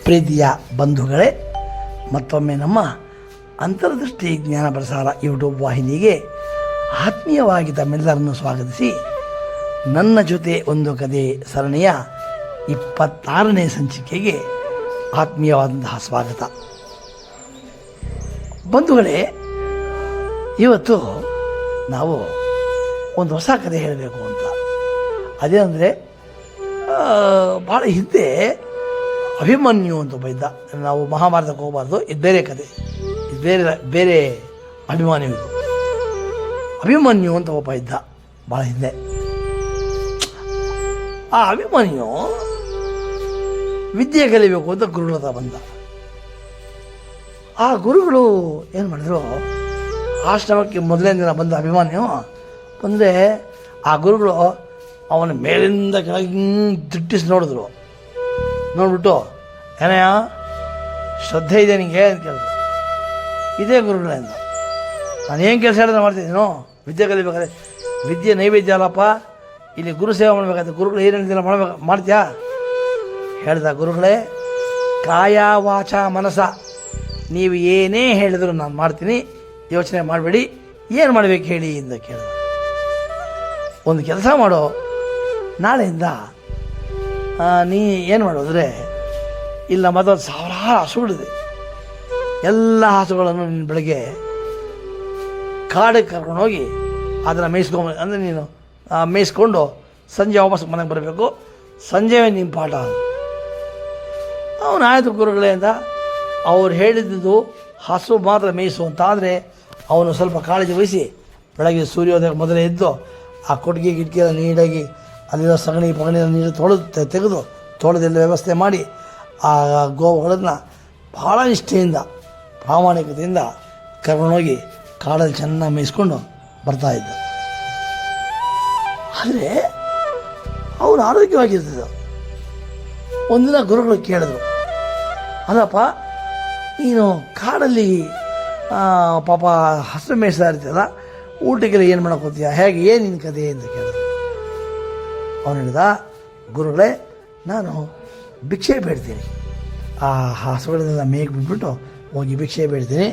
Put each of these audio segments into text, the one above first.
ಪ್ರೀತಿಯ ಬಂಧುಗಳೇ, ಮತ್ತೊಮ್ಮೆ ನಮ್ಮ ಅಂತರ್ದೃಷ್ಟಿ ಜ್ಞಾನ ಪ್ರಸಾರ ಯೂಟ್ಯೂಬ್ ವಾಹಿನಿಗೆ ಆತ್ಮೀಯವಾಗಿ ತಮ್ಮೆಲ್ಲರನ್ನು ಸ್ವಾಗತಿಸಿ, ನನ್ನ ಜೊತೆ ಒಂದು ಕಥೆ ಸರಣಿಯ 26ನೇ ಸಂಚಿಕೆಗೆ ಆತ್ಮೀಯವಾದಂತಹ ಸ್ವಾಗತ. ಬಂಧುಗಳೇ, ಇವತ್ತು ನಾವು ಒಂದು ಹೊಸ ಕಥೆ ಹೇಳಬೇಕು ಅಂತ. ಅದೇನೆಂದರೆ, ಭಾಳ ಹಿಂದೆ ಅಭಿಮನ್ಯು ಅಂತ ಒಬ್ಬ ಇದ್ದ. ನಾವು ಮಹಾಭಾರತಕ್ಕೆ ಹೋಗಬಾರ್ದು, ಇದು ಬೇರೆ ಕಥೆ, ಇದು ಬೇರೆ ಅಭಿಮಾನ್ಯು. ಇದು ಅಭಿಮನ್ಯು ಅಂತ ಒಬ್ಬ ಇದ್ದ ಭಾಳ ಹಿಂದೆ. ಆ ಅಭಿಮನ್ಯು ವಿದ್ಯೆ ಕಲಿಬೇಕು ಅಂತ ಗುರುಗಳ ಹತ್ರ ಬಂದ. ಆ ಗುರುಗಳು ಏನು ಮಾಡಿದ್ರು, ಆಶ್ರಮಕ್ಕೆ ಮೊದಲನೇ ದಿನ ಬಂದ ಅಭಿಮನ್ಯು ಬಂದರೆ ಆ ಗುರುಗಳು ಅವನ ಮೇಲಿಂದ ಕೆಳಗೆ ದಿಟ್ಟಿಸಿ ನೋಡಿದ್ರು. ನೋಡ್ಬಿಟ್ಟು, ಏನಯ್ಯ ಶ್ರದ್ಧೆ ಇದೆ ನಿನಗೆ ಅಂತ ಕೇಳಿದ್ರು. ಇದೇ ಗುರುಗಳಿಂದ ನಾನು ಏನು ಕೆಲಸ ಹೇಳಿದ್ರೆ ಮಾಡ್ತಿದ್ದೀನೋ, ವಿದ್ಯೆ ಕಲಿಬೇಕಾದ್ರೆ ವಿದ್ಯೆ ನೈವೇದ್ಯ ಅಲ್ಲಪ್ಪ, ಇಲ್ಲಿ ಗುರು ಸೇವೆ ಮಾಡಬೇಕಾದ್ರೆ ಗುರುಗಳು ಏನು ಹೇಳ್ತಿಲ್ಲ ಮಾಡ್ತೀಯಾ? ಹೇಳ್ದ ಗುರುಗಳೇ, ಕಾಯ ವಾಚ ಮನಸ ನೀವು ಏನೇ ಹೇಳಿದ್ರು ನಾನು ಮಾಡ್ತೀನಿ, ಯೋಚನೆ ಮಾಡಬೇಡಿ, ಏನು ಮಾಡಬೇಕು ಹೇಳಿ ಅಂತ ಕೇಳಿದ. ಒಂದು ಕೆಲಸ ಮಾಡೋ, ನಾಳೆಯಿಂದ ನೀ ಏನು ಮಾಡೋದ್ರೆ, ಇಲ್ಲ ಮೊದಲು ಸಾವಿರಾರು ಹಸುಗಳಿದೆ, ಎಲ್ಲ ಹಸುಗಳನ್ನು ನಿನ್ನ ಬೆಳಗ್ಗೆ ಕಾಡಿಗೆ ಕರ್ಕೊಂಡೋಗಿ ಅದನ್ನು ಮೇಯಿಸ್ಕೊಂಡು, ಅಂದರೆ ನೀನು ಮೇಯಿಸ್ಕೊಂಡು ಸಂಜೆ ವಾಪಸ್ ಮನೆಗೆ ಬರಬೇಕು, ಸಂಜೆ ನಿಮ್ಮ ಪಾಠ. ಅವನು ಆಯಿತು ಗುರುಗಳೇ ಅಂತ. ಅವ್ರು ಹೇಳಿದ್ದು ಹಸು ಮಾತ್ರ ಮೇಯಿಸು ಅಂತ ಆದರೆ ಅವನು ಸ್ವಲ್ಪ ಕಾಳಜಿ ವಹಿಸಿ ಬೆಳಗ್ಗೆ ಸೂರ್ಯೋದಯ ಮೊದಲೇ ಎದ್ದು ಆ ಕೊಟ್ಟಿಗೆ ಗಿಟ್ಕಿಯೆಲ್ಲ ನೀಟಾಗಿ ಅಲ್ಲಿರೋ ಸಗಣಿ ಪಗಣಿ ನೀರು ತೆಗೆದು ತೊಳೆದೆಲ್ಲ ವ್ಯವಸ್ಥೆ ಮಾಡಿ ಆ ಗೋವುಗಳನ್ನು ಭಾಳ ನಿಷ್ಠೆಯಿಂದ ಪ್ರಾಮಾಣಿಕತೆಯಿಂದ ಕರ್ಕೊಂಡೋಗಿ ಕಾಡಲ್ಲಿ ಚೆನ್ನಾಗಿ ಮೇಯಿಸ್ಕೊಂಡು ಬರ್ತಾಯಿದ್ದ. ಆದರೆ ಅವನು ಆರೋಗ್ಯವಾಗಿರ್ತದ. ಒಂದಿನ ಗುರುಗಳು ಕೇಳಿದ್ರು, ಅಲ್ಲಪ್ಪ ನೀನು ಕಾಡಲ್ಲಿ ಪಾಪ ಹಸು ಮೇಯಿಸ್ತಾ ಇರ್ತೀಯಲ್ಲ, ಊಟಕ್ಕೆಲ್ಲ ಏನು ಮಾಡೋಕ್ಕೋತೀಯ, ಹೇಗೆ ಏನು ನಿನ್ನ ಕಥೆ ಅಂತ ಕೇಳಿದ್ರು. ಅವನು ಹೇಳಿದ, ಗುರುಗಳೇ ನಾನು ಭಿಕ್ಷೆ ಬೇಡ್ತೀನಿ, ಆ ಹಸುಗಳನ್ನೆಲ್ಲ ಮೇಗೆ ಬಿಟ್ಬಿಟ್ಟು ಹೋಗಿ ಭಿಕ್ಷೆ ಬೇಡ್ತೀನಿ,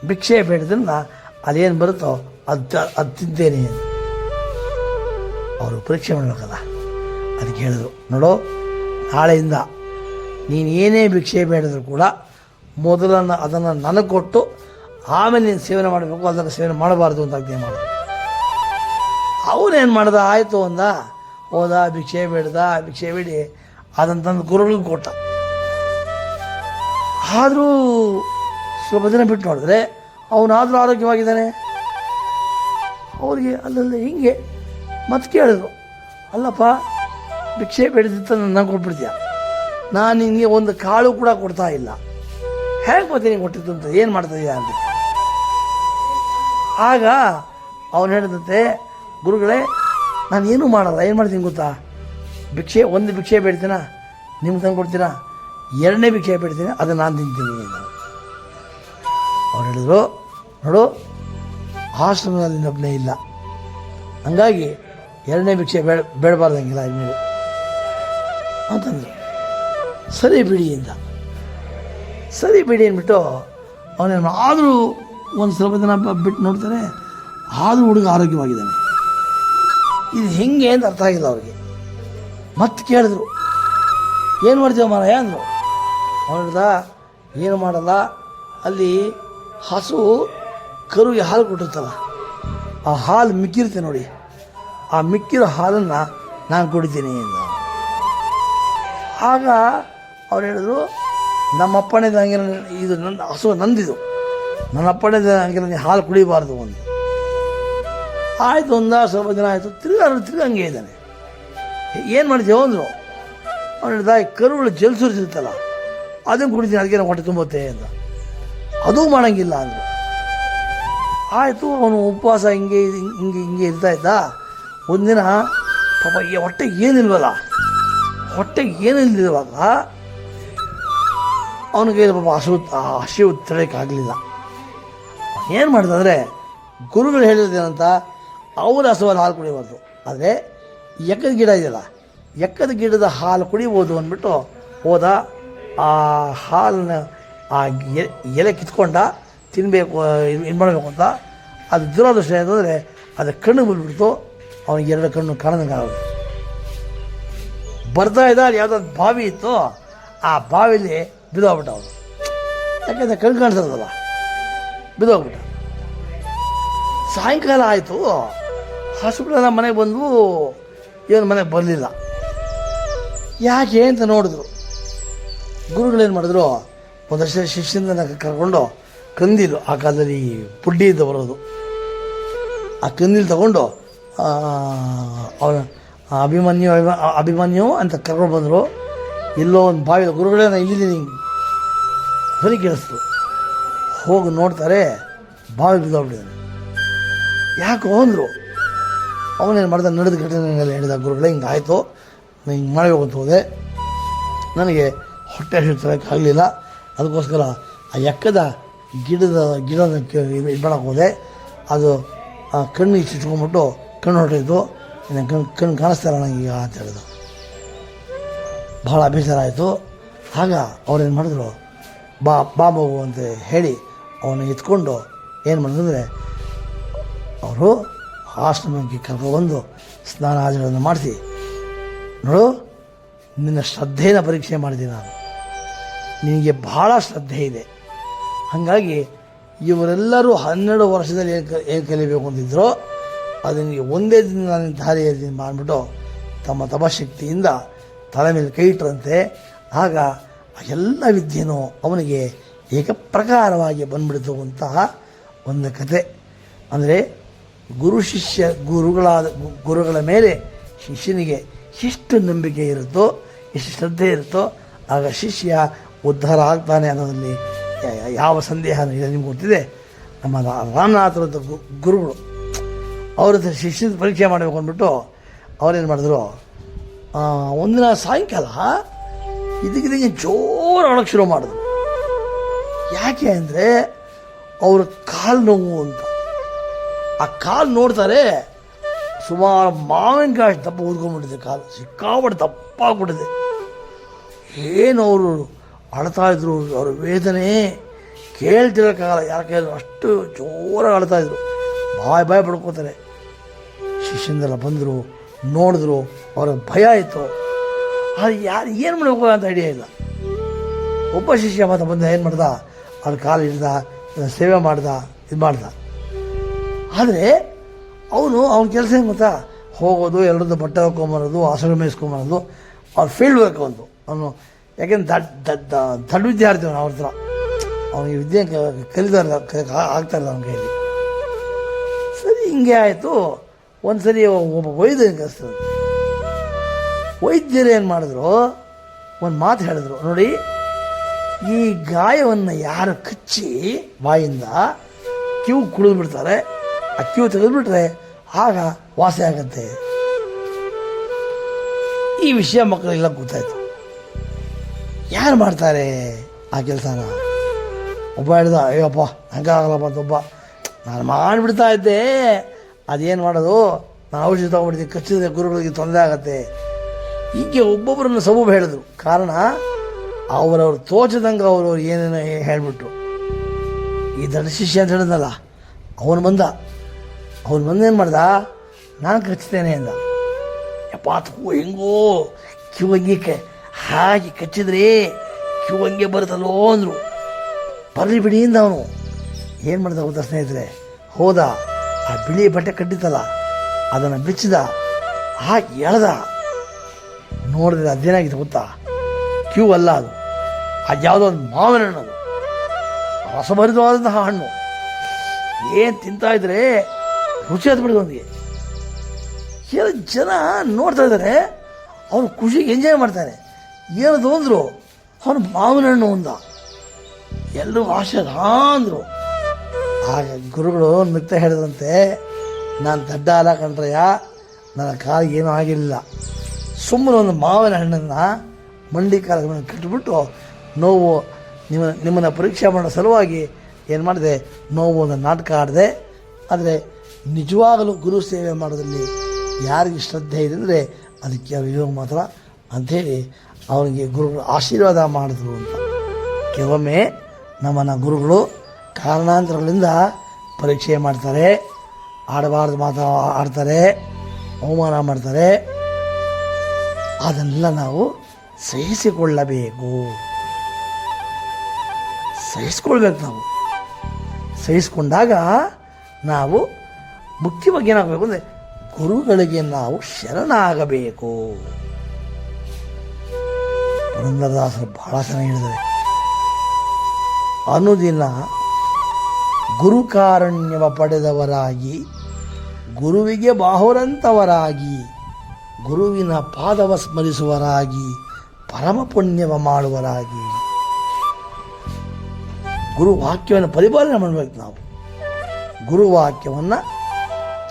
ಭಿಕ್ಷೆ ಬೇಡಿದ್ರನ್ನ ಅದೇನು ಬರುತ್ತೋ ಅದು ತಿಂತೇನೆ. ಅವರು ಪರೀಕ್ಷೆ ಮಾಡಬೇಕಲ್ಲ, ಅದಕ್ಕೆ ಹೇಳಿದ್ರು, ನೋಡು ನಾಳೆಯಿಂದ ನೀನು ಏನೇ ಭಿಕ್ಷೆ ಬೇಡಿದ್ರು ಕೂಡ ಮೊದಲನ್ನು ಅದನ್ನು ನನಗೆ ಕೊಟ್ಟು ಆಮೇಲೆ ನೀನು ಸೇವನೆ ಮಾಡಬೇಕು, ಅದನ್ನು ಸೇವನೆ ಮಾಡಬಾರ್ದು ಅಂತ ಅಜ್ಞೆ ಮಾಡಿದ್ರು. ಅವನೇನು ಮಾಡ್ದ, ಆಯಿತು ಅಂದ, ಹೋದ ಭಿಕ್ಷೆ ಬೇಡಿ ಅದನ್ನು ತಂದು ಗುರುಗಳಿಗೆ ಕೊಟ್ಟ. ಆದರೂ ಸ್ವಲ್ಪ ದಿನ ಬಿಟ್ಟು ನೋಡಿದ್ರೆ ಅವನಾದರೂ ಆರೋಗ್ಯವಾಗಿದ್ದಾನೆ. ಅವ್ರಿಗೆ ಅಲ್ಲಲ್ಲ ಹಿಂಗೆ ಮತ್ತೆ ಕೇಳಿದ್ರು, ಅಲ್ಲಪ್ಪ ಭಿಕ್ಷೆ ಬೇಡಿದ್ದ ನನಗೆ ಕೊಟ್ಬಿಡ್ತೀಯ, ನಾನು ನಿನಗೆ ಒಂದು ಕಾಳು ಕೂಡ ಕೊಡ್ತಾ ಇಲ್ಲ, ಹೇಗೆ ಬರ್ತೀನಿ ಕೊಟ್ಟಿದ್ದು ಅಂತ, ಏನು ಮಾಡ್ತಾಯಿದ್ಯಾ ಅಂತ. ಆಗ ಅವನು ಹೇಳಿದಂತೆ, ಗುರುಗಳೇ ನಾನು ಏನೂ ಮಾಡಲ್ಲ, ಏನು ಮಾಡ್ತೀನಿ ಗೊತ್ತಾ, ಒಂದು ಭಿಕ್ಷೆ ಬೇಡ್ತೀನ ನಿಮ್ಗೆ ತಂದು ಕೊಡ್ತೀನ, ಎರಡನೇ ಭಿಕ್ಷೆ ಬೇಡ್ತೀನಿ ಅದನ್ನು ನಾನು ತಿಂತೀನಿ. ಅವ್ರು ಹೇಳಿದ್ರು, ನೋಡು ಆಶ್ರಮದಲ್ಲಿ ಇನ್ನೊಬ್ಬನೇ ಇಲ್ಲ, ಹಂಗಾಗಿ ಎರಡನೇ ಭಿಕ್ಷೆ ಬೇಡಬಾರ್ದಂಗಿಲ್ಲ ಇನ್ಮೇಲೆ ಅಂತಂದರು. ಸರಿ ಬಿಡಿ ಅಂತ. ಸರಿ ಬಿಡಿ ಅಂದ್ಬಿಟ್ಟು ಅವನೇನು ಆದರೂ ಒಂದು ಸ್ವಲ್ಪ ದಿನ ಬಿಟ್ಟು ನೋಡ್ತಾರೆ, ಆದರೂ ಹುಡುಗ ಆರೋಗ್ಯವಾಗಿದ್ದಾನೆ. ಇದು ಹೆಂಗೆ ಅಂತ ಅರ್ಥ ಆಗಿಲ್ಲ ಅವ್ರಿಗೆ. ಮತ್ತೆ ಕೇಳಿದ್ರು, ಏನು ಮಾಡ್ತೀವ ಮಾರಾಯ ಅಂದರು. ಅವನಿದ ಏನು ಮಾಡಲ್ಲ, ಅಲ್ಲಿ ಹಸು ಕರುಗೆ ಹಾಲು ಕೊಟ್ಟಿರ್ತಲ್ಲ, ಆ ಹಾಲು ಮಿಕ್ಕಿರುತ್ತೆ ನೋಡಿ, ಆ ಮಿಕ್ಕಿರೋ ಹಾಲನ್ನು ನಾನು ಕುಡಿತೀನಿ ಅಂತ. ಆಗ ಅವ್ರು ಹೇಳಿದ್ರು, ನಮ್ಮಪ್ಪಣೆದ ಹಂಗೆಲ್ಲ ಇದು ನನ್ನ ಹಸು ನಂದಿದು, ನನ್ನ ಅಪ್ಪಣೆದ ಹಂಗೆಲ್ಲ ನೀನು ಹಾಲು ಕುಡಿಬಾರ್ದು ಅಂತ. ಆಯಿತು ಸ್ವಲ್ಪ ದಿನ ಆಯಿತು, ತಿರ್ಗಾ ಹಂಗೆ ಇದ್ದಾನೆ. ಏನು ಮಾಡ್ತೀವೋ ಅಂದರು. ಅವ್ನು ಹೇಳಿದ, ಕರುಗಳು ಜಲ್ಸುರಿಸಿರ್ತಲ್ಲ ಅದನ್ನು ಕುಡಿತೀನಿ, ಅದಕ್ಕೆ ಹೊಟ್ಟೆ ತುಂಬುತ್ತೆ ಅಂತ. ಅದೂ ಮಾಡೋಂಗಿಲ್ಲ ಅಂದರು. ಆಯಿತು, ಅವನು ಉಪವಾಸ ಹಿಂಗೆ ಇರ್ತಾ ಇದ್ದ. ಒಂದಿನ ಪಾಪ ಹೊಟ್ಟೆಗೆ ಏನಿಲ್ವಲ್ಲ, ಹೊಟ್ಟೆಗೆ ಏನಿಲ್ಲದಿರುವಾಗ ಅವನಿಗೆ ಪಾಪ ಹಸಿವು ತಡೆಯೋಕ್ಕಾಗಲಿಲ್ಲ. ಏನು ಮಾಡಿದಂದರೆ, ಗುರುಗಳು ಹೇಳಿದ್ದೇನಂತ, ಅವರ ಹಸುವಲ್ಲಿ ಹಾಲು ಕುಡಿಬಾರ್ದು, ಆದರೆ ಎಕ್ಕದ ಗಿಡ ಇದೆಯಲ್ಲ, ಎಕ್ಕದ ಗಿಡದ ಹಾಲು ಕುಡಿಬೋದು ಅಂದ್ಬಿಟ್ಟು ಹೋದ. ಆ ಹಾಲನ್ನ ಆ ಎಲೆ ಕಿತ್ಕೊಂಡ ತಿನ್ನಬೇಕು ಇದು ಮಾಡಬೇಕು ಅಂತ. ಅದು ದುರಾದೃಷ್ಟ ಅಂತಂದರೆ ಅದು ಕಣ್ಣು ಬಂದುಬಿಡ್ತು. ಅವನಿಗೆ 2 ಕಣ್ಣು ಕಾಣದಂಗೆ ಆಗೋದು. ಬರ್ತಾ ಇದ್ದ ಅಲ್ಲಿ ಯಾವುದಾದ್ರು ಬಾವಿ ಇತ್ತು, ಆ ಬಾವಿಲಿ ಬಿದ್ದೋಗ್ಬಿಟ್ಟ ಅವನು. ಯಾಕೆಂದರೆ ಕಣ್ಣು ಕಾಣಿಸೋದಲ್ಲ, ಬಿದ್ದೋಗ್ಬಿಟ್ಟ. ಸಾಯಂಕಾಲ ಆಯಿತು, ಹಾಸ್ಪಿಟಲ್ ಮನೆಗೆ ಬಂದು ಇವನು ಮನೆಗೆ ಬರಲಿಲ್ಲ. ಯಾಕೆ ಅಂತ ನೋಡಿದ್ರು. ಗುರುಗಳೇನು ಮಾಡಿದ್ರು, ಒಂದಷ್ಟು ಶಿಷ್ಯನ ಕರ್ಕೊಂಡು ಕಂದೀಲು, ಆ ಕಾಲದಲ್ಲಿ ಪುಡ್ಡಿಯಿಂದ ಬರೋದು, ಆ ಕಂದೀಲು ತಗೊಂಡು ಅವನ ಅಭಿಮನ್ಯು ಅಂತ ಕರ್ಕೊಂಡು ಬಂದರು. ಎಲ್ಲೋ ಒಂದು ಬಾವಿದ ಗುರುಗಳೇ ನಾನು ಇಲ್ಲಿದ್ದೀನಿ ಧ್ವನಿ ಕೇಳಿಸ್ತು. ಹೋಗಿ ನೋಡ್ತಾರೆ, ಬಾವಿ ಬಿದ್ದೋಗ್ಬಿಟ್ಟಿದ್ದಾನೆ. ಯಾಕೋ ಅಂದರು. ಅವನೇನು ಮಾಡಿದ, ನಡೆದ ಘಟನೆಲ್ಲ ಹೇಳಿದ. ಗುರುಗಳೇ ಹಿಂಗಾಯಿತು, ನಾನು ಹಿಂಗೆ ಮಾಡಬೇಕು ಅಂತ ಹೋದೆ, ನನಗೆ ಹೊಟ್ಟೆ ಹಸಿವು ಆಗಲಿಲ್ಲ, ಅದಕ್ಕೋಸ್ಕರ ಆ ಎಕ್ಕದ ಗಿಡದ ಇದು ಮಾಡೋಕ್ಕೆ ಹೋದೆ. ಅದು ಕಣ್ಣಿಗೆ ಚುಚ್ಕೊಂಡ್ಬಿಟ್ಟು ಕಣ್ಣು ಹೊರಟಿದ್ದು, ಕಣ್ಣು ಕಾಣಿಸ್ತಾ ಇಲ್ಲ ನನಗೀಗ ಅಂತ ಹೇಳಿದ್ರು. ಭಾಳ ಬೇಸರ ಆಯಿತು. ಆಗ ಅವ್ರೇನು ಮಾಡಿದ್ರು, ಬಾ ಮಗು ಅಂತ ಹೇಳಿ ಅವನ್ನ ಎತ್ಕೊಂಡು ಏನು ಮಾಡಿದ್ರೆ ಅವರು ಆಶ್ರಮಕ್ಕೆ ಕರ್ಕೊಬಂದು ಸ್ನಾನ ಆಚರಣೆ ಮಾಡಿಸಿ, ನೋಡು ನಿನ್ನ ಶ್ರದ್ಧೆನ ಪರೀಕ್ಷೆ ಮಾಡಿದ್ದೀನಿ ನಾನು, ನಿನಗೆ ಭಾಳ ಶ್ರದ್ಧೆ ಇದೆ, ಹಾಗಾಗಿ ಇವರೆಲ್ಲರೂ 12 ವರ್ಷದಲ್ಲಿ ಏನು ಕಲಿಬೇಕು ಅಂತಿದ್ರೋ ಅದನ್ನು ಒಂದೇ ದಿನ ನಾನು ದಾರಿ ಮಾಡಿಬಿಟ್ಟು ತಮ್ಮ ತಪಶಕ್ತಿಯಿಂದ ತಲೆ ಮೇಲೆ ಕೈ ಇಟ್ಟರಂತೆ. ಆಗ ಎಲ್ಲ ವಿದ್ಯೆನೂ ಅವನಿಗೆ ಏಕಪ್ರಕಾರವಾಗಿ ಬಂದ್ಬಿಡ್ತು ಅಂತಹ ಒಂದು ಕತೆ. ಅಂದರೆ ಗುರುಗಳ ಮೇಲೆ ಶಿಷ್ಯನಿಗೆ ಎಷ್ಟು ನಂಬಿಕೆ ಇರುತ್ತೋ, ಎಷ್ಟು ಶ್ರದ್ಧೆ ಇರುತ್ತೋ, ಆಗ ಶಿಷ್ಯ ಉದ್ಧಾರ ಆಗ್ತಾನೆ ಅನ್ನೋದರಲ್ಲಿ ಯಾವ ಸಂದೇಹನೂ ಇದೆ. ನಿಮ್ಗೆ ಗೊತ್ತಿದೆ, ನಮ್ಮ ರಾಮನಾಥರಂಥ ಗುರುಗಳು ಅವ್ರ ಹತ್ರ ಶಿಷ್ಯನ ಪರೀಕ್ಷೆ ಮಾಡಬೇಕು ಅಂದ್ಬಿಟ್ಟು ಅವ್ರೇನು ಮಾಡಿದ್ರು, ಒಂದಿನ ಸಾಯಂಕಾಲ ಇದಕ್ಕಿದಂಗೆ ಜೋರು ಆಡೋಕ್ಕೆ ಶುರು ಮಾಡಿದ್ರು. ಯಾಕೆ ಅಂದರೆ ಅವ್ರ ಕಾಲು ನೋವು ಅಂತ. ಆ ಕಾಲು ನೋಡ್ತಾರೆ, ಸುಮಾರು ಮಾವಿನಕಾಯಿ ದಪ್ಪ ಊದ್ಕೊಂಡ್ಬಿಟ್ಟಿದೆ, ಕಾಲು ಸಿಕ್ಕಾಬಿಟ್ಟು ದಪ್ಪ ಆಗ್ಬಿಟ್ಟಿದೆ. ಏನು ಅವರು ಅಳ್ತಾಯಿದ್ರು, ಅವ್ರ ವೇದನೆ ಕೇಳ್ತಿರೋಕ್ಕಾಗಲ್ಲ, ಯಾಕೆ ಅಷ್ಟು ಜೋರಾಗಿ ಅಳ್ತಾಯಿದ್ರು, ಬಾಯ್ ಪಡ್ಕೋತಾರೆ. ಶಿಷ್ಯಂದೆಲ್ಲ ಬಂದರು, ನೋಡಿದ್ರು, ಅವ್ರ ಭಯ ಆಯಿತು. ಅದು ಏನು ಮಾಡಬೇಕು ಅಂತ ಐಡಿಯಾ ಇಲ್ಲ. ಒಬ್ಬ ಶಿಷ್ಯ ಮಾತ್ರ ಬಂದ, ಏನು ಮಾಡ್ದ, ಅವ್ರ ಕಾಲು ಹಿಡ್ದ, ಸೇವೆ ಮಾಡ್ದ, ಇದು ಮಾಡ್ದ. ಆದರೆ ಅವನ ಕೆಲಸ ಏನು ಗೊತ್ತಾ, ಹೋಗೋದು, ಎಲ್ಲರದ್ದು ಬಟ್ಟೆ ಹಾಕ್ಕೊಂಬರೋದು, ಹಸುರು ಮೇಯಿಸ್ಕೊಂಬರೋದು, ಅವ್ರ ಫೀಲ್ಡ್ ವರ್ಕ್ ಒಂದು. ಅವನು ಯಾಕೆಂದ್ರೆ ದೊಡ್ಡ ವಿದ್ಯಾರ್ಥಿ ಅವನು, ಅವ್ರ ಹತ್ರ ಅವನಿಗೆ ವಿದ್ಯೆ ಕಲಿತಾರೆ ಆಗ್ತಾಯಿಲ್ಲ ಅವನ ಕೈಯಲ್ಲಿ. ಸರಿ, ಹಿಂಗೆ ಆಯಿತು. ಒಂದು ಸರಿ ಒಬ್ಬ ವೈದ್ಯ ಕಲಿಸ್ತದೆ. ವೈದ್ಯರು ಏನು ಮಾಡಿದ್ರು, ಒಂದು ಮಾತು ಹೇಳಿದ್ರು, ನೋಡಿ ಈ ಗಾಯವನ್ನು ಯಾರು ಕಚ್ಚಿ ಬಾಯಿಂದ ಕ್ಯೂ ಕುಡಿದ್ಬಿಡ್ತಾರೆ, ಆ ಕ್ಯೂ ತೆಗೆದುಬಿಟ್ರೆ ಆಗ ವಾಸಿ ಆಗತ್ತೆ. ಈ ವಿಷಯ ಮಕ್ಕಳೆಲ್ಲ ಗೊತ್ತಾಯ್ತು. ಯಾರು ಮಾಡ್ತಾರೆ ಆ ಕೆಲಸನ? ಒಬ್ಬ ಹೇಳ್ದ, ಅಯ್ಯಪ್ಪ ಹಂಗಾಗಲ್ಲಪ್ಪ ಅಂತ. ಒಬ್ಬ, ನಾನು ಮಾಡಿಬಿಡ್ತಾ ಇದ್ದೆ, ಅದೇನು ಮಾಡೋದು, ನಾನು ಔಷಧಿ ತೊಗೊಂಡ್ಬಿಡ್ತೀನಿ, ಕಚ್ಚಿದ್ರೆ ಗುರುಗಳಿಗೆ ತೊಂದರೆ ಆಗತ್ತೆ. ಹೀಗೆ ಒಬ್ಬೊಬ್ಬರನ್ನು ಸಬೂಬು ಹೇಳಿದ್ರು. ಕಾರಣ ಅವರವ್ರು ತೋಚದಂಗೆ ಅವರು ಏನೇನೋ ಹೇಳಿಬಿಟ್ರು. ಈ ದೊಡ್ಡ ಶಿಷ್ಯ ಅಂತ ಹೇಳಿದ್ನಲ್ಲ, ಅವನು ಬಂದೇನು ಮಾಡ್ದ, ನಾನು ಕಚ್ತೇನೆ ಅಂದ. ಯಪ್ಪ ಹೆಂಗೋ ಕ್ಯೂ ಹಂಗೆ ಹಾಗೆ ಕಚ್ಚಿದ್ರಿ, ಕ್ಯೂ ಹಂಗೆ ಬರುತ್ತಲ್ಲೋ ಅಂದರು. ಬರಲಿ ಬಿಡಿ ಇಂದ ಅವನು ಏನು ಮಾಡ್ದ ಗೊತ್ತಾ ಸ್ನೇಹಿತರೆ, ಹೋದ, ಆ ಬಿಳಿ ಬಟ್ಟೆ ಕಟ್ಟಿತ್ತಲ್ಲ ಅದನ್ನು ಬಿಚ್ಚಿದ, ಹಾಗೆ ಎಳ್ದ. ನೋಡಿದ್ರೆ ಅದೇನಾಗಿತ್ತು ಗೊತ್ತಾ, ಕ್ಯೂ ಅಲ್ಲ ಅದು, ಅದು ಯಾವುದೋ ಒಂದು ಮಾವಿನ ಹಣ್ಣು, ಅದು ರಸಭರಿತವಾದಂತಹ ಹಣ್ಣು. ಏನು ತಿಂತಾಯಿದ್ರೆ ರುಚಿ ಹತ್ಬಿಡಿದು ಅವನಿಗೆ. ಕೆಲವು ಜನ ನೋಡ್ತಾ ಇದ್ದಾರೆ, ಅವನು ಖುಷಿಗೆ ಎಂಜಾಯ್ ಮಾಡ್ತಾನೆ. ಏನದು ಅಂದರು, ಅವನು ಮಾವಿನ ಹಣ್ಣು ಅಂದ. ಎಲ್ಲರೂ ಆಶ್ಚರ್ಯ ಅಂದರು. ಹಾಗೆ ಗುರುಗಳು ನೃತ್ಯ ಹೇಳಿದಂತೆ, ನಾನು ದಡ್ಡ ಅಲ್ಲ ಕಂಡ್ರಯ್ಯ, ನನ್ನ ಕಾಲಿಗೆ ಏನೂ ಆಗಿರಲಿಲ್ಲ, ಸುಮ್ಮನೆ ಒಂದು ಮಾವಿನ ಹಣ್ಣನ್ನು ಮಂಡಿ ಕಾಲಿಗೆ ಕಟ್ಟಿಬಿಟ್ಟು ನೋವು ನಿಮ್ಮನ್ನು ಪರೀಕ್ಷೆ ಮಾಡೋ ಸಲುವಾಗಿ ಏನು ಮಾಡಿದೆ, ನೋವು ಒಂದು ನಾಟಕ ಆಡಿದೆ. ಆದರೆ ನಿಜವಾಗಲೂ ಗುರು ಸೇವೆ ಮಾಡೋದ್ರಲ್ಲಿ ಯಾರಿಗೆ ಶ್ರದ್ಧೆ ಇದೆ ಅಂದರೆ ಅದಕ್ಕೆ ಅವ್ರು ಇರೋ ಮಾತ್ರ ಅಂಥೇಳಿ ಅವನಿಗೆ ಗುರುಗಳು ಆಶೀರ್ವಾದ ಮಾಡಿದ್ರು ಅಂತ. ಕೆಲವೊಮ್ಮೆ ನಮ್ಮನ್ನು ಗುರುಗಳು ಕಾರಣಾಂತರಗಳಿಂದ ಪರೀಕ್ಷೆ ಮಾಡ್ತಾರೆ, ಆಡಬಾರ್ದು ಮಾತು ಆಡ್ತಾರೆ, ಅವಮಾನ ಮಾಡ್ತಾರೆ. ಅದನ್ನೆಲ್ಲ ನಾವು ಸಹಿಸಿಕೊಳ್ಳಬೇಕು. ನಾವು ಸಹಿಸ್ಕೊಂಡಾಗ ನಾವು ಮುಖ್ಯವಾಗಿ ಏನಾಗಬೇಕು ಅಂದರೆ ಗುರುಗಳಿಗೆ ನಾವು ಶರಣಾಗಬೇಕು. ಪುರಂದರದಾಸರು ಬಹಳ ಚೆನ್ನಾಗಿ ಹೇಳಿದ್ದಾರೆ, ಅನುದಿನ ಗುರುಕಾರುಣ್ಯವ ಪಡೆದವರಾಗಿ, ಗುರುವಿಗೆ ಬಾಹುರಂತವರಾಗಿ, ಗುರುವಿನ ಪಾದವ ಸ್ಮರಿಸುವರಾಗಿ, ಪರಮ ಪುಣ್ಯವ ಮಾಡುವರಾಗಿ. ಗುರುವಾಕ್ಯವನ್ನು ಪರಿಪಾಲನೆ ಮಾಡಬೇಕು. ನಾವು ಗುರುವಾಕ್ಯವನ್ನು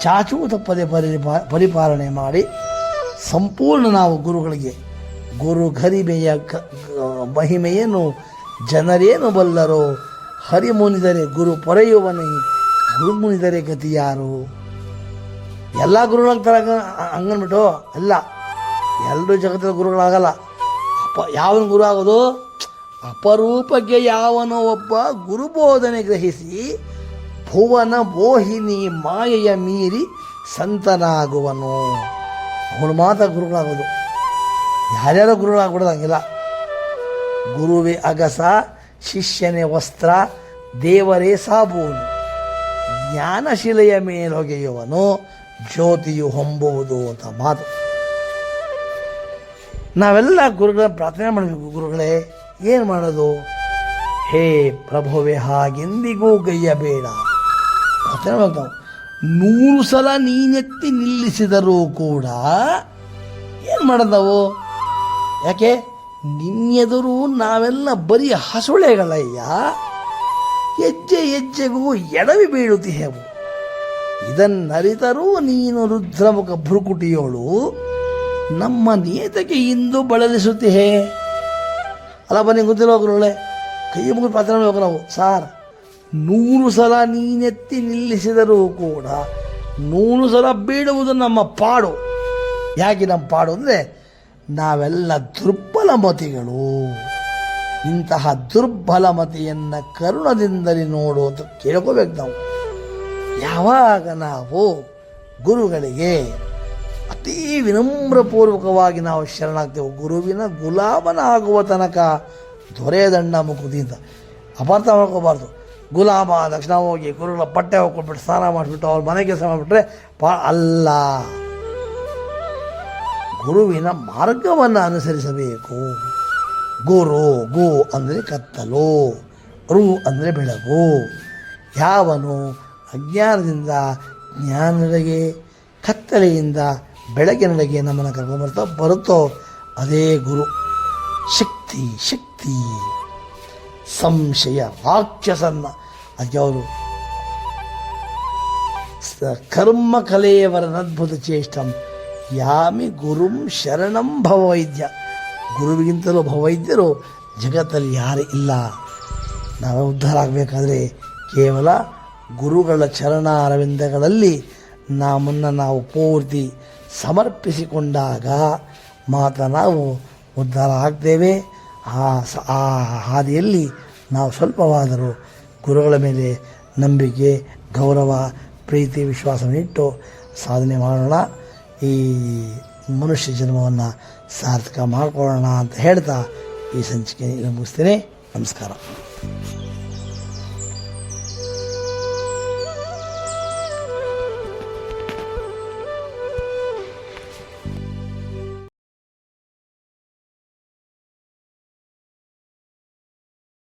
ಚಾಚೂ ತಪ್ಪದೆ ಪರಿಪಾಲನೆ ಮಾಡಿ ಸಂಪೂರ್ಣ ನಾವು ಗುರುಗಳಿಗೆ ಗುರು ಗರಿಮೆಯ ಮಹಿಮೆಯನ್ನು ಜನರೇನು ಬಲ್ಲರೋ, ಹರಿಮುನಿದರೆ ಗುರು ಪೊರೆಯುವನೇ, ಗುರು ಮುನಿದರೆ ಗತಿ ಯಾರು. ಎಲ್ಲ ಗುರುಗಳಾಗ್ತಾರೆ ಹಂಗನ್ಬಿಟ್ಟು ಅಲ್ಲ, ಎಲ್ಲರೂ ಜಗತ್ತಿನ ಗುರುಗಳಾಗಲ್ಲ. ಯಾವನ ಗುರು ಆಗೋದು? ಅಪರೂಪಕ್ಕೆ ಯಾವನೋ ಒಬ್ಬ ಗುರುಬೋಧನೆ ಗ್ರಹಿಸಿ ಭುವನ ಮೋಹಿನಿ ಮಾಯೆಯ ಮೀರಿ ಸಂತನಾಗುವನು. ಅವನು ಮಾತ್ರ ಗುರುಗಳಾಗೋದು. ಯಾರ್ಯಾರೋ ಗುರುಗಳಾಗ್ಬಿಡೋದಂಗಿಲ್ಲ. ಗುರುವೇ ಅಗಸ, ಶಿಷ್ಯನೇ ವಸ್ತ್ರ, ದೇವರೇ ಸಾಬೂನು, ಜ್ಞಾನಶಿಲೆಯ ಮೇಲೊಗೆಯುವನು, ಜ್ಯೋತಿಯು ಹೊಂಬುವುದು ಅಂತ ಮಾತು. ನಾವೆಲ್ಲ ಗುರುಗಳ ಪ್ರಾರ್ಥನೆ ಮಾಡಬೇಕು. ಗುರುಗಳೇ ಏನು ಮಾಡೋದು? ಹೇ ಪ್ರಭುವೆ ಹಾಗೆಂದಿಗೂ ಗೈಯಬೇಡ ಪ್ರಾರ್ಥನೆ ಮಾಡ್ತಾವೆ. 100 ಸಲ ನೀನೆತ್ತಿ ನಿಲ್ಲಿಸಿದರೂ ಕೂಡ ಏನು ಮಾಡೋದು ನಾವು? ಯಾಕೆ? ನಿನ್ನೆದುರು ನಾವೆಲ್ಲ ಬರೀ ಹಸುಳೆಗಳಯ್ಯ, ಹೆಜ್ಜೆ ಹೆಜ್ಜೆಗೂ ಎಡವಿ ಬೀಳುತ್ತೀಹೆವು. ಇದನ್ನರಿತರೂ ನೀನು ರುದ್ರಮುಖ ಭ್ರುಕುಟಿಯೋಳು ನಮ್ಮ ನಿಯತಕ್ಕೆ ಇಂದು ಬಳಲಿಸುತ್ತೀಹೇ. ಅಲ್ಲ ಬನ್ನಿ, ಗೊತ್ತಿಲ್ಲ ಗುರುಗಳೇ, ಕೈ ಮುಗಿದು ಪ್ರಾರ್ಥನೆ ಮಾಡಬೇಕು ನಾವು. ಸಾರ್, 100 ಸಲ ನೀನೆತ್ತಿ ನಿಲ್ಲಿಸಿದರೂ ಕೂಡ 100 ಸಲ ಬೀಳುವುದು ನಮ್ಮ ಪಾಡು. ಯಾಕೆ ನಮ್ಮ ಪಾಡು ಅಂದರೆ ನಾವೆಲ್ಲ ದುರ್ಬಲ ಮತಿಗಳು. ಇಂತಹ ದುರ್ಬಲ ಮತಿಯನ್ನು ಕರುಣದಿಂದಲೇ ನೋಡು ಅಂತ ಕೇಳ್ಕೋಬೇಕು ನಾವು. ಯಾವಾಗ ನಾವು ಗುರುಗಳಿಗೆ ಅತೀ ವಿನಮ್ರಪೂರ್ವಕವಾಗಿ ನಾವು ಶರಣಾಗ್ತೇವೆ, ಗುರುವಿನ ಗುಲಾಮನಾಗುವ ತನಕ ದೊರೆಯದಂಡ ಮುಕುತಿ ಅಂತ ಅಪಾರ್ಥ ಮಾಡ್ಕೋಬಾರ್ದು. ಗುಲಾಮ ತಕ್ಷಣ ಹೋಗಿ ಗುರುಗಳ ಬಟ್ಟೆ ಹೋಗ್ಕೊಟ್ಬಿಟ್ಟು ಸ್ನಾನ ಮಾಡಿಬಿಟ್ಟು ಅವ್ರ ಮನೆ ಕೆಲಸ ಮಾಡಿಬಿಟ್ರೆ ಅಲ್ಲ. ಗುರುವಿನ ಮಾರ್ಗವನ್ನು ಅನುಸರಿಸಬೇಕು. ಗುರು, ಗು ಅಂದರೆ ಕತ್ತಲು, ರು ಅಂದರೆ ಬೆಳಗು. ಯಾವನು ಅಜ್ಞಾನದಿಂದ ಜ್ಞಾನದೆಡೆಗೆ, ಕತ್ತಲೆಯಿಂದ ಬೆಳಗಿನೆಡೆಗೆ ನಮ್ಮನ್ನು ಕರ್ಕೊಂಡ್ಬರ್ತಾ ಬರುತ್ತೋ ಅದೇ ಗುರು. ಶಕ್ತಿ ಶಕ್ತಿ ಸಂಶಯ ರಾಕ್ಷಸನ್ನ ಅದಕ್ಕೆ ಅವರು ಕರ್ಮ ಕಲೆಯವರನದ್ಭುತ ಚೇಷ್ಟಂ ಯಾಮಿ ಗುರುಂ ಶರಣಂ ಭವವೈದ್ಯ. ಗುರುವಿಗಿಂತಲೂ ಭವವೈದ್ಯರು ಜಗತ್ತಲ್ಲಿ ಯಾರೂ ಇಲ್ಲ. ನಾವು ಉದ್ಧಾರ ಆಗಬೇಕಾದ್ರೆ ಕೇವಲ ಗುರುಗಳ ಚರಣ ಅರವಿಂದಗಳಲ್ಲಿ ನಮ್ಮನ್ನು ನಾವು ಪೂರ್ತಿ ಸಮರ್ಪಿಸಿಕೊಂಡಾಗ ಮಾತ್ರ ನಾವು ಉದ್ಧಾರ ಆಗ್ತೇವೆ. ಆ ಹಾದಿಯಲ್ಲಿ ನಾವು ಸ್ವಲ್ಪವಾದರೂ ಗುರುಗಳ ಮೇಲೆ ನಂಬಿಕೆ, ಗೌರವ, ಪ್ರೀತಿ, ವಿಶ್ವಾಸವನ್ನಿಟ್ಟು ಸಾಧನೆ ಮಾಡೋಣ. ಈ ಮನುಷ್ಯ ಜನ್ಮವನ್ನು ಸಾರ್ಥಕ ಮಾಡಿಕೊಳ್ಳೋಣ ಅಂತ ಹೇಳ್ತಾ ಈ ಸಂಚಿಕೆ ಮುಗಿಸ್ತೇನೆ. ನಮಸ್ಕಾರ.